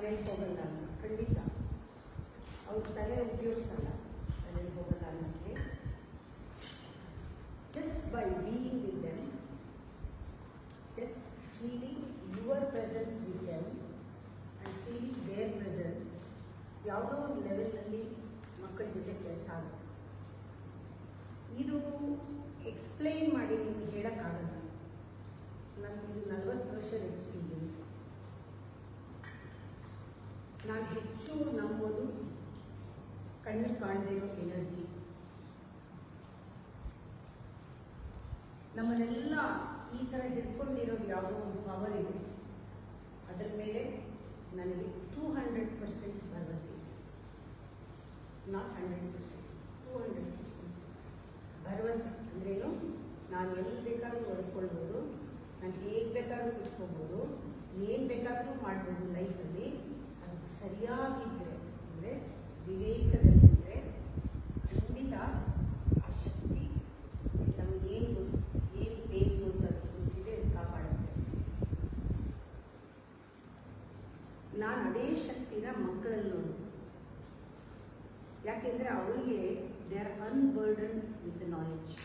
ಮನೇಲಿ ಹೋಗಲ್ಲ ಅಂತ ಖಂಡಿತ ಅವ್ರ ತಲೆ ಉಪಯೋಗಿಸಲ್ಲ. ಮನೇಲಿ ಹೋಗಲ್ಲ ಅನ್ನೋಕ್ಕೆ just by being with them, just feeling your presence with them and feeling their presence, ಯಾವುದೋ ಒಂದು ಲೆವೆಲ್ನಲ್ಲಿ ಮಕ್ಕಳ ಜೊತೆ ಕೆಲಸ ಆಗುತ್ತೆ. ಇದು ಎಕ್ಸ್ಪ್ಲೈನ್ ಮಾಡಿ ನಿಮ್ಗೆ ಹೇಳೋಕ್ಕಾಗಲ್ಲ. ನನಗೆ 40 ವರ್ಷದ ಎಕ್ಸ್ಪೀರಿಯನ್ಸ್. ನಾನು ಹೆಚ್ಚು ನಂಬೋದು ಕಣ್ಣು ಕಾಣದೇ ಇರೋ ಎನರ್ಜಿ. ನಮ್ಮನ್ನೆಲ್ಲ ಈ ಥರ ಹಿಡ್ಕೊಂಡಿರೋದು ಯಾವುದೋ ಒಂದು ಪವರ್ ಇದೆ, ಅದರ ಮೇಲೆ ನನಗೆ 200% ಭರವಸೆ. ನಾಟ್ 100%, 200% ಭರವಸೆ. ಅಂದ್ರೇನು, ನಾನು ಎಲ್ಲಿ ಬೇಕಾದ್ರೂ ಹೊಡ್ಕೊಳ್ಬೋದು, ನಾನು ಹೇಗೆ ಬೇಕಾದ್ರೂ ಕುತ್ಕೋಬೋದು, ಏನು ಬೇಕಾದರೂ ಮಾಡ್ಬೋದು ಲೈಫಲ್ಲಿ. ಅದು ಸರಿಯಾಗಿದ್ದರೆ, ಅಂದರೆ ವಿವೇಕದಲ್ಲಿದ್ದರೆ ಖಂಡಿತ ಆ ಶಕ್ತಿ ನಮಗೇನು ಏನು ಬೇಕು ಅಂತ ಗೊತ್ತಿದೆ ಕಾಪಾಡುತ್ತೆ. ನಾನು ಅದೇ ಶಕ್ತಿನ ಮಕ್ಕಳಲ್ಲಿ ನೋಡಿದೆ. ಯಾಕೆಂದರೆ ಅವರಿಗೆ they are unburden with knowledge,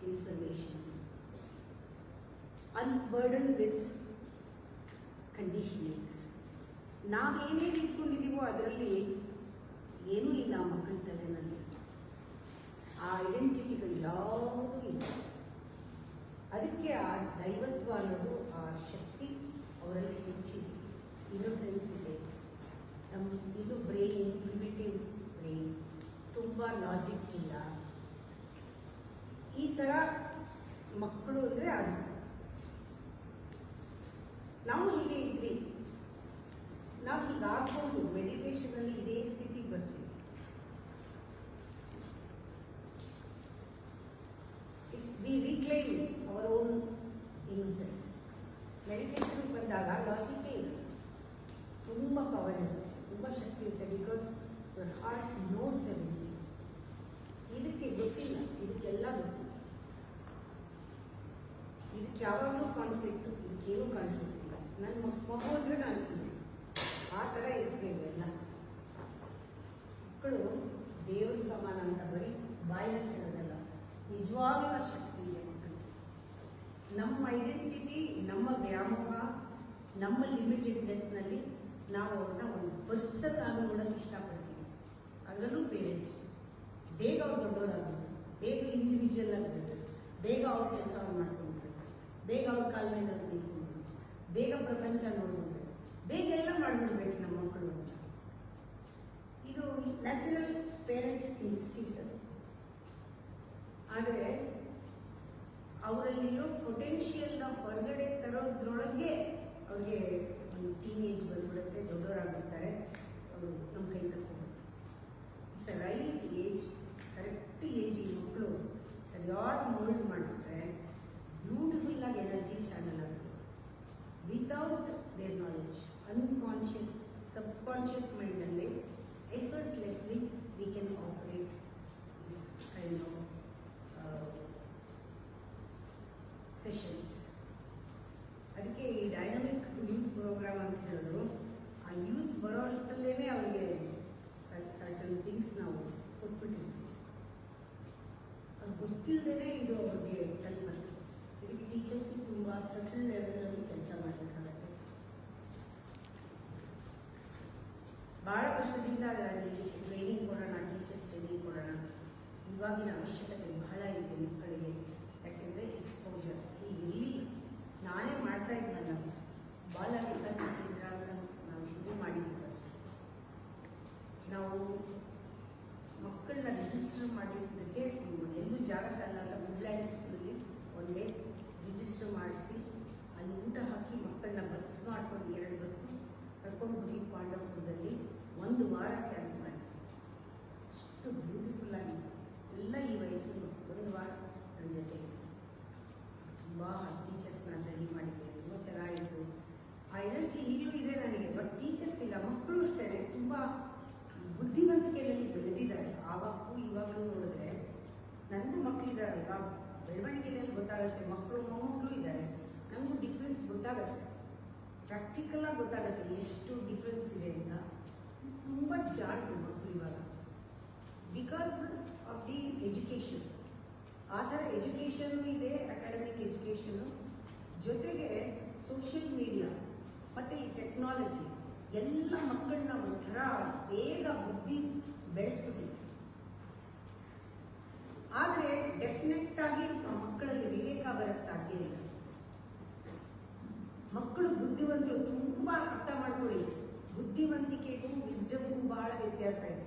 information, unburden with conditionings. ನಾವೇನೇನು ಇಟ್ಕೊಂಡಿದ್ದೀವೋ ಅದರಲ್ಲಿ ಏನೂ ಇಲ್ಲ ಆ ಮಕ್ಕಳ ತಲೆಯಲ್ಲಿ. ಆ ಐಡೆಂಟಿಟಿಗಳು ಯಾವುದೂ ಇಲ್ಲ. ಅದಕ್ಕೆ ಆ ದೈವತ್ವ ಅನ್ನೋದು, ಆ ಶಕ್ತಿ ಅವರಲ್ಲಿ ಹೆಚ್ಚಿದೆ. ಇನ್ನೊಸೆನ್ಸ್ ಇದೆ. ನಮ್ಮ ಇದು ಬ್ರೈನ್, ಪ್ರಿಮಿಟಿವ್ ಬ್ರೈನ್, ತುಂಬ ಲಾಜಿಕ್ ಇಲ್ಲ. ಈ ಥರ ಮಕ್ಕಳು ಅಂದರೆ ಅದು. ನಾವು ಹೀಗೆ ಇದ್ವಿ, ನಾವು ಹೀಗಾಗ್ಬೋದು. ಮೆಡಿಟೇಷನಲ್ಲಿ ಇದೇ ಸ್ಥಿತಿಗೆ ಬರ್ತೀವಿ. We reclaim our own innocence. ಮೆಡಿಟೇಷನ್ಗೆ ಬಂದಾಗ ಲಾಜಿಕೇ ಇಲ್ಲ, ತುಂಬ ಪವರ್ ಇರುತ್ತೆ, ತುಂಬ ಶಕ್ತಿ ಇರುತ್ತೆ. Because your heart knows everything. ಇದಕ್ಕೆ ಗೊತ್ತಿಲ್ಲ, ಇದಕ್ಕೆಲ್ಲ ಗೊತ್ತಿಲ್ಲ. ಇದಕ್ಕೆ ಯಾವಾಗಲೂ ಕಾನ್ಫ್ಲಿಕ್ಟು, ಇದಕ್ಕೇನೂ ಕಾನ್ಫ್ಲಿಕ್ಟ್ ಇಲ್ಲ. ನನ್ನ ಮಗು ಅಂದರೆ ನಾನು ಆ ಥರ ಇರ್ತೇವೆ ಎಲ್ಲ ಮಕ್ಕಳು. ದೇವ್ರ ಸಮಾನ ಅಂತ ಬರೀ ಬಾಯಿನ ಹೇಳೋದಲ್ಲ, ನಿಜವಾಗ್ಲೂ ಆ ಶಕ್ತಿ ಇದೆ ಮಕ್ಕಳು. ನಮ್ಮ ಐಡೆಂಟಿಟಿ, ನಮ್ಮ ವ್ಯಾಮೋಹ, ನಮ್ಮ ಲಿಮಿಟೆಡ್ನೆಸ್ನಲ್ಲಿ ನಾವು ಅವ್ರನ್ನ ಒಂದು ಬಸ್ಸನ್ನಾಗಿ ನೋಡೋಕ್ಕೆ ಇಷ್ಟಪಡ್ತೀವಿ. ಅದರಲ್ಲೂ ಪೇರೆಂಟ್ಸ್ ಬೇಗ ಅವ್ರು ದೊಡ್ಡವರಾಗಬೇಕು, ಬೇಗ ಇಂಡಿವಿಜುವಲ್ ಆಗಬೇಕು, ಬೇಗ ಅವ್ರ ಕೆಲಸ ಮಾಡ್ಕೊಳ್ಬೇಕು, ಬೇಗ ಅವ್ರ ಕಾಲ ಮೇಲೆ ನಿಂತ್ಕೊಳ್ಬೇಕು, ಬೇಗ ಪ್ರಪಂಚ ನೋಡ್ಕೊಳ್ಬೇಕು, ಬೇಗ ಎಲ್ಲ ಮಾಡಿಬಿಡ್ಬೇಕು ನಮ್ಮ ಮಕ್ಕಳು ಅಂತ. ಇದು ನ್ಯಾಚುರಲ್ ಪೇರೆಂಟ್ ಇನ್ಸ್ಟಿಂಕ್ಟ್. ಅದು ಆದರೆ ಅವರಲ್ಲಿರೋ ಪೊಟೆನ್ಷಿಯಲ್ನ ಹೊರಗಡೆ ತರೋದ್ರೊಳಗೆ ಅವ್ರಿಗೆ ಒಂದು ಟೀನೇಜ್ ಬಂದ್ಬಿಡುತ್ತೆ, ದೊಡ್ಡವರಾಗ್ಬಿಡ್ತಾರೆ, ಅವರು ನಮ್ಮ ಕೈ ತಗೊಂಡ್ಬಿಡ್ತಾರೆ. It's a right age, correct age. ಈ ಮಕ್ಕಳು ಸರಿಯಾಗಿ ಮೋಲ್ಡ್ ಮಾಡಿಬಿಟ್ರೆ ಬ್ಯೂಟಿಫುಲ್ಲಾಗಿ ಎನರ್ಜಿ ಚಾನಲ್ ಆಗುತ್ತೆ. Without their knowledge, unconscious, subconscious ಮೈಂಡಲ್ಲಿ effortlessly we can operate this kind of sessions. ಅದಕ್ಕೆ ಈ ಡೈನಮಿಕ್ ಯೂತ್ ಪ್ರೋಗ್ರಾಮ್ ಅಂತ ಹೇಳಿದ್ರು. ಆ ಯೂತ್ ಬರೋ ಅಷ್ಟರಲ್ಲೇ ಅವರಿಗೆ ಸರ್ಟನ್ ಥಿಂಗ್ಸ್ ನಾವು ಕೊಟ್ಬಿಟ್ಟಿರ್ತೀವಿ. ಅದು ಗೊತ್ತಿಲ್ಲದೇ ಇದು ಅವ್ರಿಗೆ ತಲುಪುತ್ತೆ. ಇದಕ್ಕೆ ಟೀಚರ್ಸ್ ತುಂಬ ಸಟಲ್ ಲೆವೆಲಲ್ಲಿ ಕೆಲಸ ಮಾಡಬೇಕಾಗತ್ತೆ. ಭಾಳ ವರ್ಷದಿಂದ ಟ್ರೈನಿಂಗ್ ಕೊಡೋಣ, ಟೀಚರ್ಸ್ ಟ್ರೈನಿಂಗ್ ಕೊಡೋಣ. ಇವಾಗಿನ ಅವಶ್ಯಕತೆ ಬಹಳ ಇದೆ ಮಕ್ಕಳಿಗೆ. ಯಾಕೆಂದರೆ ಎಕ್ಸ್ಪೋಜರ್ ಈಗ ಇಲ್ಲಿ ನಾನೇ ಮಾಡ್ತಾ ಇದ್ನಲ್ಲ, ಬಾಲ ವಿಕಾಸ ಕೇಂದ್ರ ಅಂತ ನಾವು ಶುರು ಮಾಡಿದ್ವಿ. ಫಸ್ಟ್ ನಾವು ಮಕ್ಕಳನ್ನ ರಿಜಿಸ್ಟರ್ ಮಾಡಿದ್ದಕ್ಕೆ ಎಲ್ಲೂ ಜಾಗ ಸಾಲಲ್ಲ. ವುಡ್ಲ್ಯಾಂಡ್ಸ್ನಲ್ಲಿ ಒಂದೇ ರಿಜಿಸ್ಟರ್ ಮಾಡಿಸಿ ಅಲ್ಲಿ ಊಟ ಹಾಕಿ ಮಕ್ಕಳನ್ನ ಬಸ್ ಮಾಡ್ಕೊಂಡು 2 ಬಸ್ಸು ಕರ್ಕೊಂಡು ಹೋಗಿ ಪಾಂಡವಪುರದಲ್ಲಿ 1 ವಾರ ಕ್ಯಾಂಪ್ ಮಾಡಿ. ಅಷ್ಟು ಬ್ಯೂಟಿಫುಲ್ ಆಗಿತ್ತು. ಎಲ್ಲ ಈ ವಯಸ್ಸಿನ 1 ವಾರ ನನ್ನ ಜೊತೆ ತುಂಬ ಟೀಚರ್ಸ್ನ ರೆಡಿ ಮಾಡಿದ್ದೆ. ತುಂಬ ಚೆನ್ನಾಗಿತ್ತು. ಆ ಎನರ್ಜಿ ಈಗಲೂ ಇದೆ ನನಗೆ. ಬಟ್ ಟೀಚರ್ಸ್ ಇಲ್ಲ, ಮಕ್ಕಳು ಅಷ್ಟೇ ತುಂಬ ಬುದ್ಧಿವಂತಿಕೆಯಲ್ಲಿ ಬೆಳೆದಿದ್ದಾರೆ. ಆವಾಗೂ ಇವಾಗಲೂ ನೋಡಿದ್ರೆ ನನಗೂ ಮಕ್ಕಳಿದ್ದಾರಲ್ವ, ಬೆಳವಣಿಗೆಯಲ್ಲಿ ಗೊತ್ತಾಗುತ್ತೆ. ಮಕ್ಕಳು ಮೊಮ್ಮಕ್ಕಳು ಇದ್ದಾರೆ, ನನಗೂ ಡಿಫ್ರೆನ್ಸ್ ಗೊತ್ತಾಗುತ್ತೆ. ಪ್ರಾಕ್ಟಿಕಲ್ ಆಗಿ ಗೊತ್ತಾಗುತ್ತೆ ಎಷ್ಟು ಡಿಫ್ರೆನ್ಸ್ ಇದೆ ಅಂತ. ತುಂಬ ಜಾಡು ಮಕ್ಕಳು ಇವಾಗ, ಬಿಕಾಸ್ ಆಫ್ ದಿ ಎಜುಕೇಷನ್. ಆ ಥರ ಎಜುಕೇಷನ್ನು ಇದೆ, ಅಕಾಡೆಮಿಕ್ ಎಜುಕೇಷನ್ನು, ಜೊತೆಗೆ ಸೋಷಿಯಲ್ ಮೀಡಿಯಾ ಮತ್ತು ಈ ಟೆಕ್ನಾಲಜಿ ಎಲ್ಲ ಮಕ್ಕಳನ್ನ ಒಂಥರ ಬೇಗ ಬುದ್ಧಿ ಬೆಳೆಸ್ಬಿಟ್ಟಿದೆ. ಆದರೆ ಡೆಫಿನೆಟ್ ಆಗಿ ಆ ಮಕ್ಕಳಲ್ಲಿ ವಿವೇಕ ಬರೋಕ್ಕೆ ಸಾಧ್ಯ ಇಲ್ಲ. ಮಕ್ಕಳು ಬುದ್ಧಿವಂತರು, ತುಂಬ ಅರ್ಥ ಮಾಡ್ಕೊಳ್ಳಿ, ಬುದ್ಧಿವಂತಿಕೆಗೂ ವಿಸ್ಡಮ್ಗೂ ಬಹಳ ವ್ಯತ್ಯಾಸ ಇದೆ.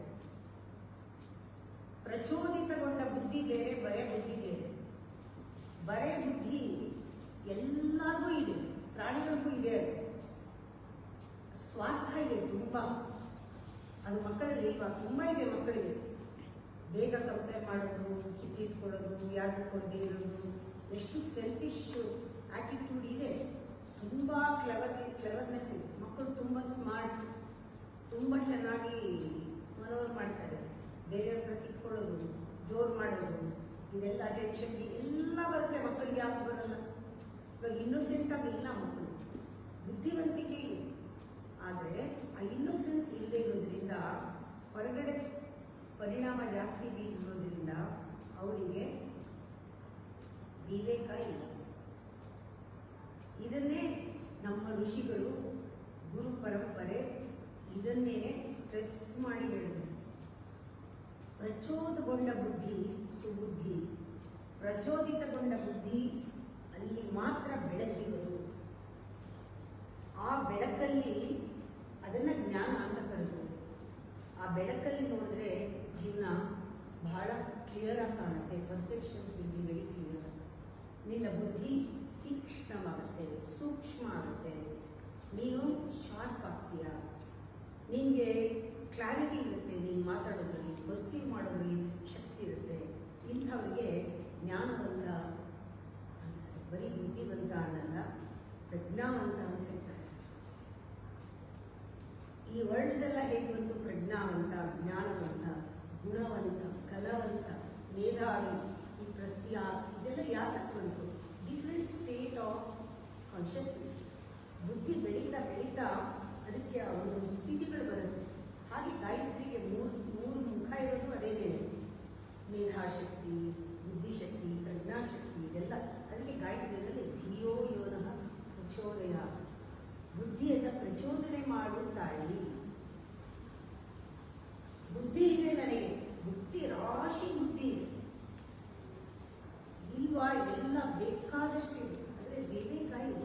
ಪ್ರಚೋದಿತಗೊಂಡ ಬುದ್ಧಿ ಬೇರೆ, ಬರೆ ಬುದ್ಧಿ ಬೇರೆ. ಬರೆ ಬುದ್ಧಿ ಎಲ್ಲರಿಗೂ ಇದೆ, ಪ್ರಾಣಿಗಳಿಗೂ ಇದೆ, ಸ್ವಾರ್ಥ ಇದೆ ತುಂಬ. ಅದು ಮಕ್ಕಳಲ್ಲಿ ಇಲ್ವಾ? ತುಂಬ ಇದೆ ಮಕ್ಕಳಿಗೆ. ಬೇಗ ಕಂಪೇರ್ ಮಾಡೋದು, ಕಿತ್ತಿಟ್ಕೊಳ್ಳೋದು, ಯಾರು ಕೊಡದೇ ಇರೋದು, ಎಷ್ಟು ಸೆಲ್ಫಿಶ್ ಆಟಿಟ್ಯೂಡ್ ಇದೆ. ತುಂಬ ಕ್ಲೆವರ್ನೆಸ್ ಇದೆ. ಮಕ್ಕಳು ತುಂಬ ಸ್ಮಾರ್ಟ್, ತುಂಬ ಚೆನ್ನಾಗಿ ಮನೋರ್ ಮಾಡ್ತಾರೆ. ಬೇರೆಯವ್ರ ಹತ್ರ ಕಿತ್ಕೊಳ್ಳೋದು, ಜೋರು ಮಾಡೋದು, ಇದೆಲ್ಲ ಅಟೆನ್ಷನ್ಗೆ ಎಲ್ಲ ಬರುತ್ತೆ ಮಕ್ಕಳಿಗೆ. ಯಾಕೆ ಬರಲ್ಲ? ಇವಾಗ ಇನ್ನೋಸೆಂಟಾಗಿ ಇಲ್ಲ ಮಕ್ಕಳು, ಬುದ್ಧಿವಂತಿಕೆ ಇದೆ. ಆದರೆ ಆ ಇನ್ನೋಸೆನ್ಸ್ ಇಲ್ಲದೆ ಇರೋದ್ರಿಂದ ಹೊರಗಡೆ ಪರಿಣಾಮ ಜಾಸ್ತಿ ಬೀರೋದ್ರಿಂದ ಅವರಿಗೆ ವಿವೇಕ ಇಲ್ಲ. ಇದನ್ನೇ ನಮ್ಮ ಋಷಿಗಳು, ಗುರು ಪರಂಪರೆ ಇದನ್ನೇನೆ ಸ್ಟ್ರೆಸ್ ಮಾಡಿ ಹೇಳಿದರು. ಪ್ರಚೋದಗೊಂಡ ಬುದ್ಧಿ ಸುಬುದ್ಧಿ, ಪ್ರಚೋದಿತಗೊಂಡ ಬುದ್ಧಿ ಅಲ್ಲಿ ಮಾತ್ರ ಬೆಳಕಿರೋದು. ಆ ಬೆಳಕಲ್ಲಿ ಅದನ್ನು ಜ್ಞಾನ ಅಂತ ಕರೆದು, ಆ ಬೆಳಕಲ್ಲಿ ನೋಡಿದ್ರೆ ಜೀವನ ಬಹಳ ಕ್ಲಿಯರಾಗಿ ಕಾಣುತ್ತೆ. Perceptions will be very clear. ನಿನ್ನ ಬುದ್ಧಿ ತೀಕ್ಷ್ಣವಾಗುತ್ತೆ, ಸೂಕ್ಷ್ಮ ಆಗುತ್ತೆ, ನೀನು ಶಾರ್ಪ್ ಆಗ್ತೀಯ, ನಿನಗೆ ಕ್ಲಾರಿಟಿ ಇರುತ್ತೆ, ನೀನು ಮಾತಾಡೋದ್ರಲ್ಲಿ, ಪರ್ಸೀವ್ ಮಾಡೋದ್ರಲ್ಲಿ ಶಕ್ತಿ ಇರುತ್ತೆ. ಇಂಥವ್ರಿಗೆ ಜ್ಞಾನವಂತ ಅಂತಾರೆ. ಬರೀ ಬುದ್ಧಿವಂತ ಅನ್ನಲ್ಲ, ಪ್ರಜ್ಞಾವಂತ ಅಂತ ಹೇಳ್ತಾರೆ. ಈ ವರ್ಡ್ಸ್ ಎಲ್ಲ ಹೇಗೆ ಬಂತು? ಪ್ರಜ್ಞಾವಂತ, ಜ್ಞಾನವಂತ, ಗುಣವಂತ, ಕಲವಂತ, ಮೇಧಾವಿ, ಈ ಇದೆಲ್ಲ ಯಾತಕ್ಕೆ ಬಂತು? Different state of consciousness. ಬುದ್ಧಿ ಬೆಳೀತಾ ಬೆಳೀತಾ ಅದಕ್ಕೆ ಒಂದು ಸ್ಥಿತಿಗಳು ಬರುತ್ತೆ. ಹಾಗೆ ಗಾಯತ್ರಿಗೆ ಮೂರು ಮುಖ ಇರೋದು ಅದೇನೇ, ಮೇಧಾಶಕ್ತಿ, ಬುದ್ಧಿಶಕ್ತಿ, ಪ್ರಜ್ಞಾಶಕ್ತಿ, ಇದೆಲ್ಲ. ಅದಕ್ಕೆ ಗಾಯತ್ರಿಯಲ್ಲಿ ಧಿಯೋ ಯೋನಃ ಪ್ರಚೋದಯ, ಬುದ್ಧಿಯನ್ನು ಪ್ರಚೋದನೆ ಮಾಡು ತಾಯಿ. ಬುದ್ಧಿ ಇದೆ ನನಗೆ, ಬುದ್ಧಿ ರಾಶಿ ಬುದ್ಧಿ ಇದೆ ಇಲ್ವಾ? ಎಲ್ಲ ಬೇಕಾದಷ್ಟಿದೆ, ಆದರೆ ವಿವೇಕ ಇಲ್ಲ.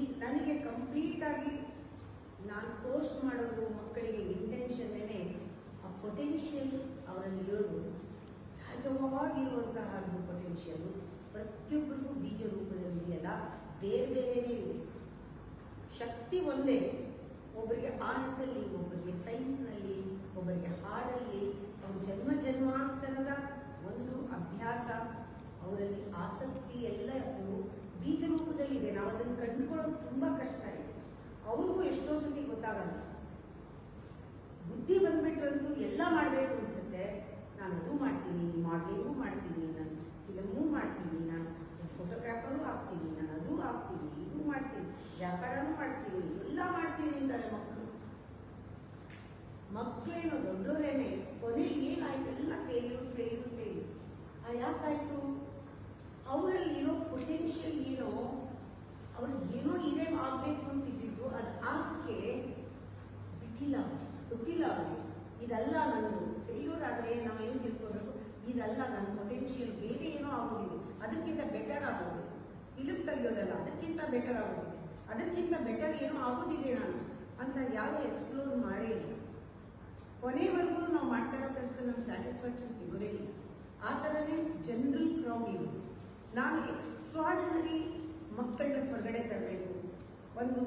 ಈಗ ನನಗೆ ಕಂಪ್ಲೀಟಾಗಿ ನಾನು ಪೋಸ್ಟ್ ಮಾಡೋದು ಮಕ್ಕಳಿಗೆ ಇಂಟೆನ್ಷನ್ನೇ ಆ ಪೊಟೆನ್ಷಿಯಲ್ ಅವರಲ್ಲಿ ಇರೋದು, ಸಹಜವಾಗಿರುವಂತಹ ಒಂದು ಪೊಟೆನ್ಷಿಯಲು ಪ್ರತಿಯೊಬ್ಬರಿಗೂ ಬೀಜ ರೂಪದಲ್ಲಿ ಇದೆಯಲ್ಲ, ಬೇರೆ ಬೇರೆಯೇ ಇದೆ. ಶಕ್ತಿ ಒಂದೇ. ಒಬ್ಬರಿಗೆ ಆರ್ಟಲ್ಲಿ, ಒಬ್ಬರಿಗೆ ಸೈನ್ಸ್ನಲ್ಲಿ, ಒಬ್ಬರಿಗೆ ಹಾಡಲ್ಲಿ, ಅವ್ರ ಜನ್ಮಾಂತರದ ಒಂದು ಅಭ್ಯಾಸ, ಅವರಲ್ಲಿ ಆಸಕ್ತಿ ಎಲ್ಲ ಬೀಜ ರೂಪದಲ್ಲಿದೆ. ನಾವು ಅದನ್ನು ಕಂಡುಕೊಳ್ಳೋದು ತುಂಬ ಕಷ್ಟ ಇದೆ. ಅವ್ರಿಗೂ ಎಷ್ಟೋ ಸತಿ ಗೊತ್ತಾಗಲ್ಲ. ಬುದ್ಧಿ ಬಂದ್ಬಿಟ್ರಂತೂ ಎಲ್ಲ ಮಾಡಬೇಕು ಅನಿಸುತ್ತೆ. ನಾನು ಅದು ಮಾಡ್ತೀನಿ, ಮಾಡಲಿಂಗೂ ಮಾಡ್ತೀನಿ, ನಾನು ಫಿಲಮೂ ಮಾಡ್ತೀನಿ, ನಾನು ಫೋಟೋಗ್ರಾಫರು ಆಗ್ತೀನಿ, ನಾನು ಅದು ಆಗ್ತೀನಿ, ಇದು ಮಾಡ್ತೀನಿ, ವ್ಯಾಪಾರನೂ ಮಾಡ್ತೀನಿ, ಎಲ್ಲ ಮಾಡ್ತೀನಿ ಅಂತಾರೆ ಮಕ್ಕಳು. ಮಕ್ಕಳೇನೋ ದೊಡ್ಡವರೇನೆ, ಕೊನೆಗೆ ಏನಾಯ್ತು? ಎಲ್ಲ ಫೇಲ್ಯೂರ್. ಯಾಕಾಯ್ತು? ಅವರಲ್ಲಿ ಇರೋ ಪೊಟೆನ್ಷಿಯಲ್ ಏನೋ, ಅವ್ರಿಗೇನೋ ಇದೇ ಆಗಬೇಕು ಅಂತಿದ್ದು, ಅದು ಆಗಕ್ಕೆ ಬಿಟ್ಟಿಲ್ಲ, ಗೊತ್ತಿಲ್ಲ ಅವ್ರಿಗೆ. ಇದಲ್ಲ ನಂದು. ಫೇಲ್ಯೂರ್ ಆದರೆ ನಾವು ಏನು ತಿಳ್ಕೋಬೇಕು? ಇದಲ್ಲ ನನ್ನ ಪೊಟೆನ್ಷಿಯಲ್, ಬೇರೆ ಏನೋ ಆಗೋದಿದೆ, ಅದಕ್ಕಿಂತ ಬೆಟರ್ ಆಗೋದಿದೆ. ಫಿಲ್ಮ್ ತೆಗಿಯೋದಲ್ಲ, ಅದಕ್ಕಿಂತ ಬೆಟರ್ ಆಗೋದಿದೆ, ಅದಕ್ಕಿಂತ ಬೆಟರ್ ಏನೋ ಆಗೋದಿದೆ ನಾನು ಅಂತ ಯಾರು ಎಕ್ಸ್ಪ್ಲೋರ್ ಮಾಡೇ ಇಲ್ಲ. ಕೊನೆವರೆಗೂ ನಾವು ಮಾಡ್ತಾ ಇರೋ ಕೆಲಸದಲ್ಲಿ ನಮ್ಗೆ ಸ್ಯಾಟಿಸ್ಫ್ಯಾಕ್ಷನ್ ಸಿಗೋದೇ ಇಲ್ಲ. ಆ ಥರನೇ ಜನರಲ್ ಕ್ರೌಡ್ ಇದು. ನಾನು ಎಕ್ಸ್ಟ್ರಾರ್ಡಿನರಿ ಮಕ್ಕಳನ್ನ ಹೊರಗಡೆ ತರಬೇಕು, ಒಂದು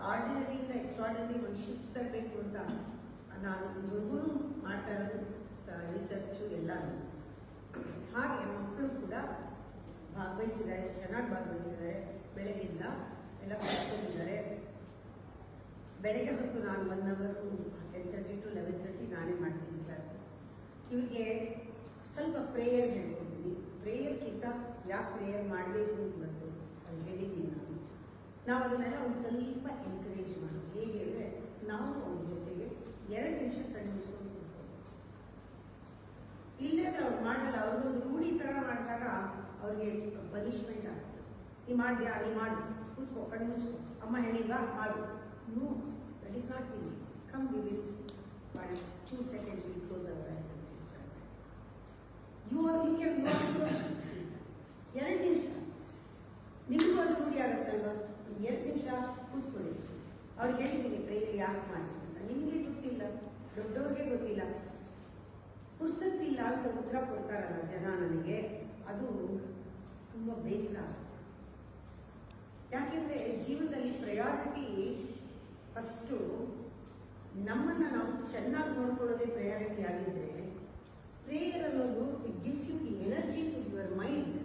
ಆರ್ಡಿನರಿಯಿಂದ ಎಕ್ಸ್ಟ್ರಾರ್ಡಿನರಿ ಒಂದು ಶಿಫ್ಟ್ ತರಬೇಕು ಅಂತ ನಾನು ಇವ್ರಿಗೂ ಮಾಡ್ತಾ ಇರೋದು ರಿಸರ್ಚು ಎಲ್ಲನೂ. ಹಾಗೆ ಮಕ್ಕಳು ಕೂಡ ಭಾಗವಹಿಸಿದ್ದಾರೆ, ಚೆನ್ನಾಗಿ ಭಾಗವಹಿಸಿದ್ದಾರೆ. ಬೆಳಗ್ಗಿಂದ ಎಲ್ಲ ಕಲ್ತ್ಕೊಂಡಿದ್ದಾರೆ. ಬೆಳಗ್ಗೆ ಹೊತ್ತು ನಾನು 1 ಅವರು 10:30 to 11:30 ನಾನೇ ಮಾಡ್ತೀನಿ ಕ್ಲಾಸು. ಇವರಿಗೆ ಸ್ವಲ್ಪ ಪ್ರೇಯರ್ ಹೇಳ್ಕೊಡ್ತೀನಿ. ಪ್ರೇಯರ್ಗಿಂತ ಯಾಕೆ ಪ್ರೇಯರ್ ಮಾಡಬೇಕು ಅಂತ ಇವತ್ತು ಅದು ಹೇಳಿದ್ದೀನಿ ನಾನು. ನಾವು ಅದನ್ನೆಲ್ಲ ಒಂದು ಸ್ವಲ್ಪ ಎನ್ಕರೇಜ್ ಮಾಡೋದು. ಹೇಗೆ ಅಂದರೆ ನಾವು ಅವ್ರ ಜೊತೆಗೆ 2 ನಿಮಿಷ ಕಣ್ಣು ಮುಚ್ಕೊಂಡು ಕೂತ್ಕೊಂಡು, ಇಲ್ಲದ್ರೆ ಅವ್ರು ಮಾಡಲ್ಲ. ಅವ್ರಿಗೊಂದು ರೂಢಿ ಥರ ಮಾಡಿದಾಗ ಅವ್ರಿಗೆ ಪನಿಷ್ಮೆಂಟ್ ಆಗ್ತದೆ. ನೀ ಮಾಡಿದ್ಯಾ, ನೀ ಮಾಡು, ಕೂತ್ಕೋ, ಕಣ್ಣು ಮುಚ್ಕೋ, ಅಮ್ಮ ಹೇಳಿಲ್ವಾ ಮಾಡು. No, that is not thing. Come we will 2 seconds we close our eyes and sit for a while. You can 2 ನಿಮಿಷ ನಿಮಗೂ ಒಂದು ರೂಢಿ ಆಗುತ್ತಲ್ವ. 2 ನಿಮಿಷ ಕೂತ್ಕೊಳ್ಳಿ. ಅವ್ರಿಗೆ ಹೇಳ್ತೀನಿ ಪ್ರೇಯರ್ ಯಾಕೆ ಮಾಡ್ತೀನಿ ಅಂತ. ನಿಮಗೆ ಗೊತ್ತಿಲ್ಲ, ದೊಡ್ಡವ್ರಿಗೆ ಗೊತ್ತಿಲ್ಲ, ಪುರ್ಸತ್ತಿಲ್ಲ ಅಂತ ಉತ್ತರ ಕೊಡ್ತಾರಲ್ಲ ಜನ ನನಗೆ, ಅದು ತುಂಬ ಬೇಸರ ಆಗುತ್ತೆ. ಯಾಕೆಂದರೆ ಜೀವನದಲ್ಲಿ ಪ್ರಯಾರಿಟಿ ಫಸ್ಟು ನಮ್ಮನ್ನು ನಾವು ಚೆನ್ನಾಗಿ ನೋಡ್ಕೊಳ್ಳೋದೇ ಪ್ರಯಾರಿಟಿ ಆಗಿದ್ದರೆ, ಪ್ರೇಯರ್ ಅನ್ನೋದು it gives you the energy to your mind.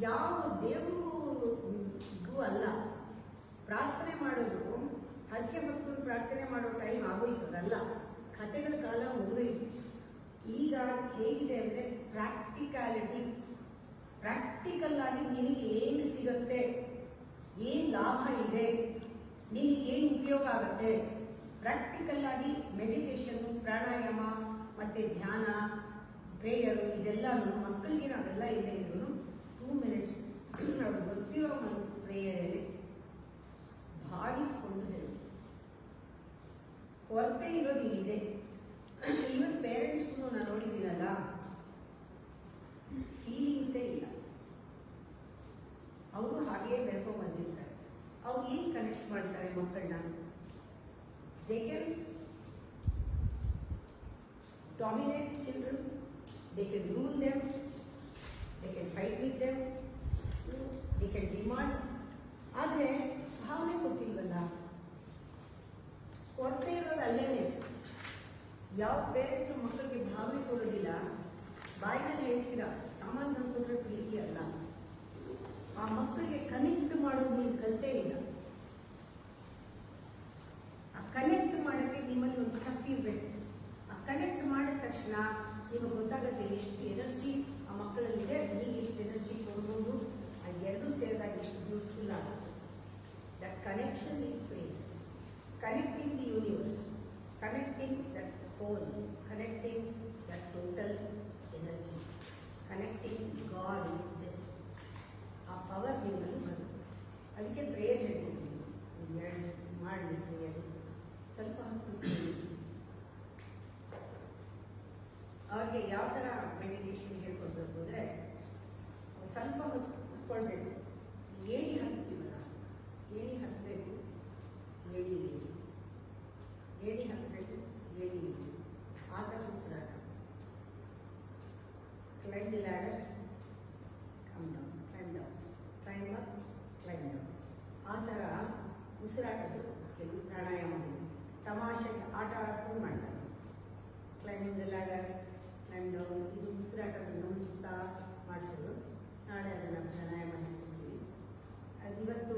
ಯಾವ ದೇವರಿಗೂ ಅಲ್ಲ. ಪ್ರಾರ್ಥನೆ ಮಾಡೋದು ಹರಕೆ ಹೊತ್ಕೊಂಡು ಪ್ರಾರ್ಥನೆ ಮಾಡೋ ಟೈಮ್ ಆಗೋಯ್ತದಲ್ಲ, ಕಥೆಗಳ ಕಾಲ ಮುಗಿದೋಯ್ತು. ಈಗ ಹೇಗಿದೆ ಅಂದರೆ ಪ್ರಾಕ್ಟಿಕಲ್ ಆಗಿ ನಿನಗೆ ಏನು ಸಿಗುತ್ತೆ, ಏನು ಲಾಭ ಇದೆ, ನಿನಗೆ ಏನು ಉಪಯೋಗ ಆಗುತ್ತೆ, ಪ್ರಾಕ್ಟಿಕಲ್ ಆಗಿ ಮೆಡಿಟೇಷನ್ನು, ಪ್ರಾಣಾಯಾಮ ಮತ್ತು ಧ್ಯಾನ, ಪ್ರೇಯರು, ಇದೆಲ್ಲ ಮಕ್ಕಳಿಗೆ ನಾವೆಲ್ಲ ಇದೆ ಇದ್ರು 2 minutes ಅವ್ರು ಗೊತ್ತಿರೋ ಒಂದು ಪ್ರೇಯರಲ್ಲಿ ಭಾವಿಸ್ಕೊಂಡು ಹೇಳಿ. ಕೊರತೆ ಇರೋದು ಇಲ್ಲಿದೆ. ಈವನ್ ಪೇರೆಂಟ್ಸ್ಗೂ ನಾನು ನೋಡಿದ್ದೀನಲ್ಲ, ಫೀಲಿಂಗ್ಸೇ ಇಲ್ಲ. ಅವರು ಹಾಗೇ ಬೆಳ್ಕೊಂಡು ಬಂದಿರ್ತಾರೆ. ಅವ್ರು ಏನು ಕನೆಕ್ಟ್ ಮಾಡ್ತಾರೆ ಮಕ್ಕಳನ್ನ? They can dominate children, they can rule them, they can fight with them, they can demand. ಆದರೆ ಭಾವನೆ ಕೊಟ್ಟಿಲ್ವಲ್ಲ, ಕೊರತೆ ಇರೋದು ಅಲ್ಲೇನೆ. ಯಾವ ಪೇರೆಂಟ್ ಮಕ್ಕಳಿಗೆ ಭಾವನೆ ಕೊಡೋದಿಲ್ಲ, ಬಾಯಿನಲ್ಲಿ ಹೇಳ್ತೀರಾ ಸಾಮಾನ್ಯ ತಂದುಕೊಂಡ್ರೆ ಪ್ರೀತಿ ಅಲ್ಲ. ಆ ಮಕ್ಕಳಿಗೆ ಕನೆಕ್ಟ್ ಮಾಡೋದು ನೀವು ಕಲಿತೇ ಇಲ್ಲ. ಆ ಕನೆಕ್ಟ್ ಮಾಡೋಕ್ಕೆ ನಿಮ್ಮಲ್ಲಿ ಒಂದು ಸ್ಟಫ್ ಇರಬೇಕು. ಆ ಕನೆಕ್ಟ್ ಮಾಡಿದ ತಕ್ಷಣ ನಿಮಗೆ ಗೊತ್ತಾಗುತ್ತೆ ಎಷ್ಟು ಎನರ್ಜಿ ಆ ಮಕ್ಕಳಲ್ಲಿದೆ, ನೀವು ಎಷ್ಟು ಎನರ್ಜಿ ಕೊಡ್ಬೋದು. ಆ ಎರಡೂ ಸೇರಿದಾಗ ಎಷ್ಟು ಬ್ಯೂಟಿಫುಲ್ ಆಗುತ್ತೆ. That connection is prayer. Connecting the universe, connecting that hole, connecting that total energy, connecting god is this. ಆ ಪವರ್ ನಿಮ್ಮಲ್ಲಿ ಬರುತ್ತೆ. ಅದಕ್ಕೆ ಪ್ರೇಯರ್ ಹೇಳ್ಕೊಡ್ತೀನಿ. 2 ಮಾಡಿ ಪ್ರೇಯರ್ ಸ್ವಲ್ಪ ಅವ್ರಿಗೆ ಯಾವ ಥರ ಮೆಡಿಟೇಷನ್ ಹೇಳ್ಕೊಡ್ಬೇಕು ಅಂದರೆ, ಸ್ವಲ್ಪ ಹೊತ್ತು ಕುತ್ಕೊಳ್ಬೇಕು. ಏಣಿ ಹತ್ತೀವಲ್ಲ, ಏಣಿ ಹತ್ತಬೇಕು, ಏಣಿ ಇಳಿದು, ಏಣಿ ಹತ್ತಬೇಕು, ಏಣಿ ಇಳಿದು, ಆ ಥರ ಉಸಿರಾಟ. Climb the ladder, come down, climb down, climb up, climb down. ಆ ಥರ ಉಸಿರಾಟದ್ದು ಕೆಲವು ಪ್ರಾಣಾಯಾಮಗಳು ತಮಾಷೆಗೆ ಆಟ ಆಡ್ಕೊಂಡು ಮಾಡ್ತಾರೆ. Climbing the ladder, climb down, ಇದು ಉಸಿರಾಟದ ಗಮನಿಸ್ತಾ ಮಾಡಿಸೋದು. ನಾಳೆ ಅದನ್ನು ಪ್ರಾಣಾಯಾಮ ಹೇಳ್ಕೊಡ್ತೀವಿ. ಇವತ್ತು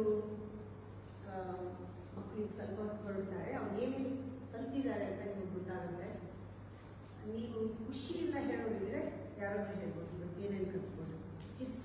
ಮಕ್ಕಳಿಗೆ ಸ್ವಲ್ಪ ಹೊತ್ಕೊಳ್ತಾರೆ, ಅವ್ರು ಏನೇನು ಕಲ್ತಿದ್ದಾರೆ ಅಂತ ನಿಮಗೆ ಗೊತ್ತಾಗುತ್ತೆ. ನೀವು ಖುಷಿಯಿಂದ ಹೇಳೋದಿದ್ರೆ ಯಾರಾದರೂ ಹೇಳ್ಬೋದು, ಇವತ್ತು ಏನೇನು ಕಲ್ತ್ಕೊಂಡು. ಜಸ್ಟ್